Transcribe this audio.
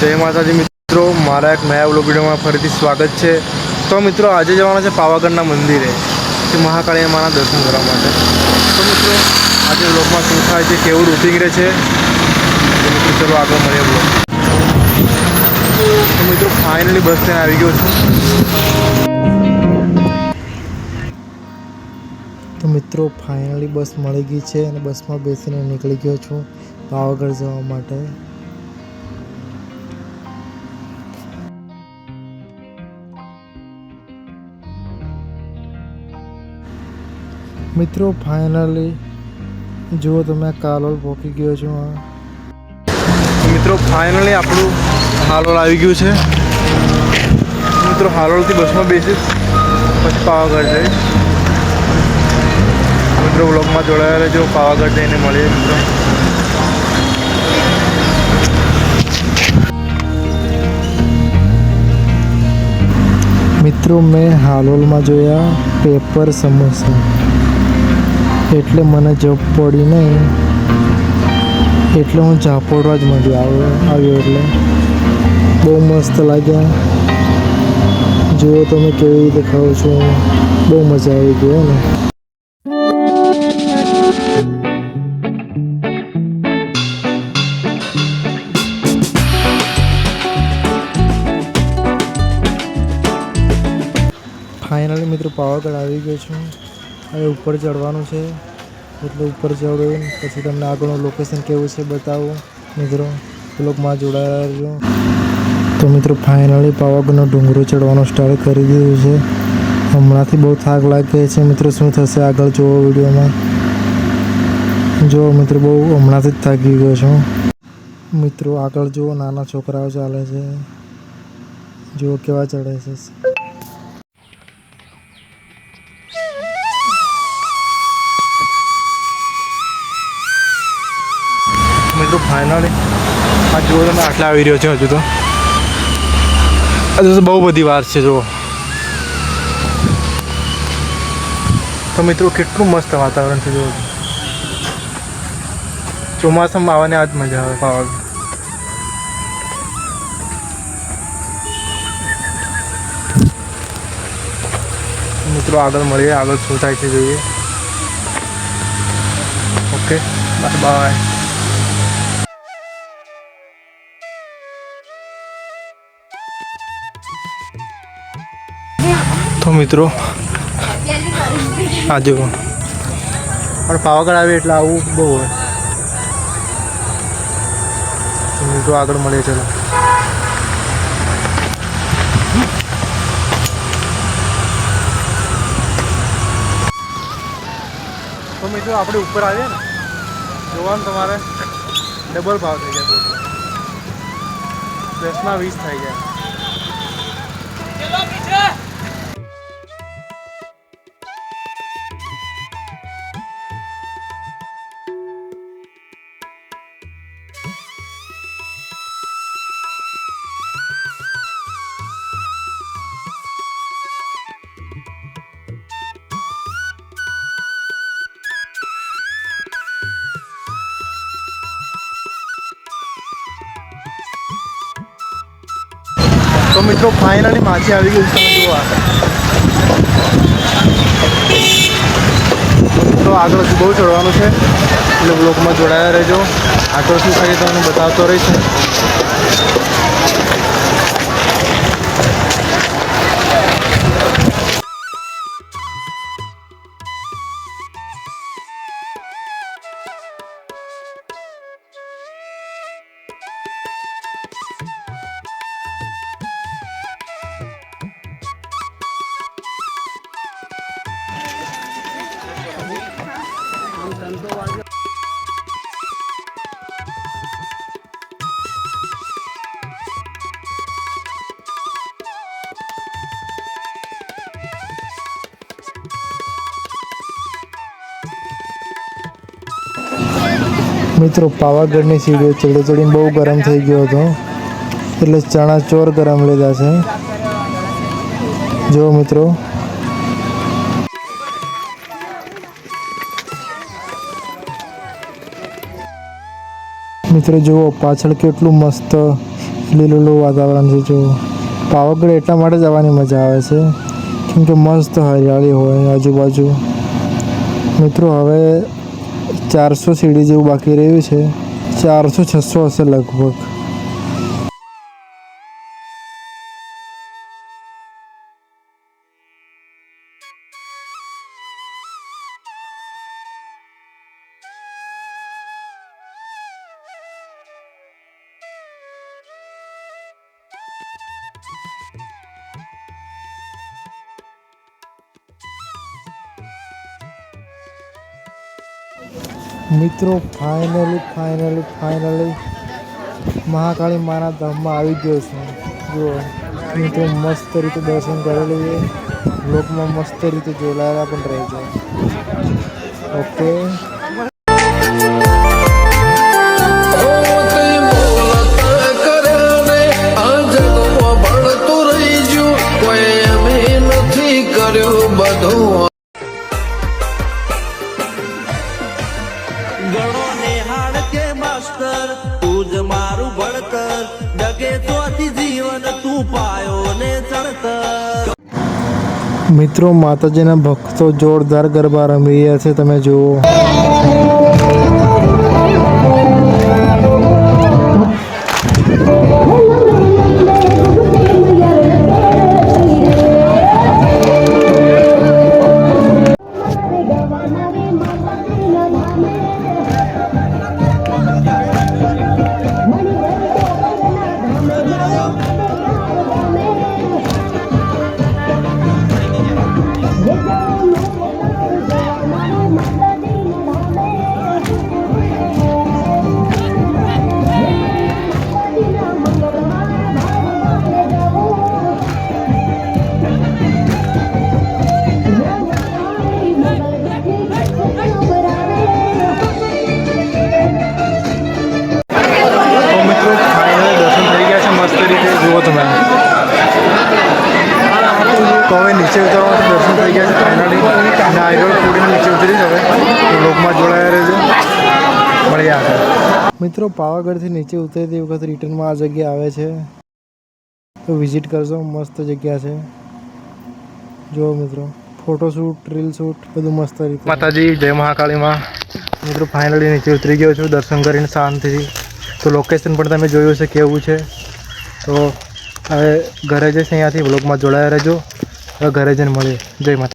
जय माताजी मित्रों, मारा एक नया व्लॉग वीडियो में फरीथी स्वागत है। तो मित्रों आज जवाना पावागढ़ मंदिर है महाकाली माँ दर्शन करवा माटे। तो मित्रों आज व्लॉग में शू थाय छे, केवुं रूटीन रहे है, तो मित्रों चलो आगे मळीए व्लॉग। तो मित्रों फाइनली बस स्टेण्ड आई गयो छुं। तो मित्रों फाइनली बस मळी गई है और बस में बेसीने निकली गयो छुं पावागढ़ जवा माटे। मित्रों फाइनली जो तमे कालोल पहुंची गयो छो। मित्रों फाइनली आपणु हालोल आई गયું છે। मित्रों हालोल थी बस में बेसी પછી પાવાગઢ જઈશ। मित्रों व्लॉग में जोड़ाया रहो, पावागढ़ जईने मळीए मित्रों। मित्रों मैं हालोल में जोया पेपर समोसा, एटले मने जब पड़ी नहीं एटले हूँ झापोड़वा ज आव्यो एटले बहु मस्त लाग्या। जो तमे केवी रीते खाओ छो, बहु मजा आई गई ने। फाइनली मित्रों पावागढ़ आई गयो छुं। हवे ऊपर चढ़वानुं छे, એટલે ઉપર ચડ્યું પછી તમને આગળનું લોકેશન કેવું છે બતાવું। મિત્રો વ્લોગમાં જોડાયા રહેજો। તો મિત્રો ફાઇનલી પાવાગઢનો ડુંગરો ચડવાનો સ્ટાર્ટ કરી દીધું છે। હમણાંથી બહુ થાક લાગે છે મિત્રો, શું થશે આગળ જોવો વિડીયોમાં। જો મિત્રો બહુ હમણાંથી જ થાકી ગયો છું। મિત્રો આગળ જુઓ નાના છોકરાઓ ચાલે છે, જુઓ કેવા ચડે છે। मित्रों फाइनली आज जो मैं आटले आई रह्यो छुं। हजू तो बहु बधी वार है। जो तो मित्रों केटलुं मस्त वातावरण है। जो ચોમાસા में आवाने आज मजा आवे पावागढ़। मित्रों आगळ मळीए, आगळ शुं थाय छे जोईए। Okay bye bye. तो मित्रों आज और पावागढ़ आवे એટલે આવું બહુ હોય। તો મિત્રો આગળ મળીએ ચલો। તો મિત્રો આપણે ઉપર આવીએ ને જોવાનું તમારે ડબલ ભાવ થઈ જાય। બોટલ 10 ના 20 થઈ જાય। तो मित्रों फाइनली माछी आई गई। તમે જુઓ મિત્રો આગળ બહુ ચડવાનું છે એટલે બ્લોગમાં જોડાયા રહેજો। આગળ શું થાય તમને બતાવતો રહીશ। मित्रों पावागढ़ सीढ़ीओ चढ़ी चढ़ी बहु गरम थी गयो तो એટલે ચણાચોર ગરમ લીધા છે। જો મિત્રો મિત્રો જુઓ પાછળ કેટલું મસ્ત લીલું વાતાવરણ છે. જો પાવાગઢ એટલા માટે જવાની મજા આવે છે કેમ કે મસ્ત હરિયાળી હોય આજુબાજુ. મિત્રો હવે 400 સીડી જેવું બાકી રહ્યું છે, 400-600 હશે લગભગ. મિત્રો ફાઇનલી મહાકાળી માના ધામમાં આવી ગયો છું. જુઓ મિત્રો, મસ્ત રીતે દર્શન કરી લઈએ. બ્લોગમાં મસ્ત રીતે જોડાયેલા પણ રહેજો. ઓકે. ગણો નિહાળ કે માસ્ટર, તું જ મારું ભણતર, ડગે ચોથી જીવન તું પાયો ને ચણતર. મિત્રો, માતાજીના ભક્તો જોરદાર ગરબા રમી રહ્યા છે, તમે જુઓ. તો હવે નીચે ઉતરવા દર્શન થઈ ગયા છે ફાઇનલી. નારિયેળ ફૂટીને નીચે ઉતરી જ હવે. તો લોકમાં જોડાયા રહેજો, મળ્યા આગળ. મિત્રો, પાવાગઢથી નીચે ઉતરતી વખત રિટર્નમાં આ જગ્યા આવે છે, તો વિઝિટ કરજો. મસ્ત જગ્યા છે. જુઓ મિત્રો, ફોટોશૂટ, રીલ શૂટ બધું મસ્ત રીતે. માતાજી, જય મહાકાળીમાં. મિત્રો, ફાઇનલી નીચે ઉતરી ગયો છું દર્શન કરીને શાંતિથી. તો લોકેશન પણ તમે જોયું છે કેવું છે. તો હવે ઘરે જઈશ, અહીંયાથી વ્લોગમાં જોડાયા રહેજો. હવે ઘરે જઈને મળીએ. જય માતા.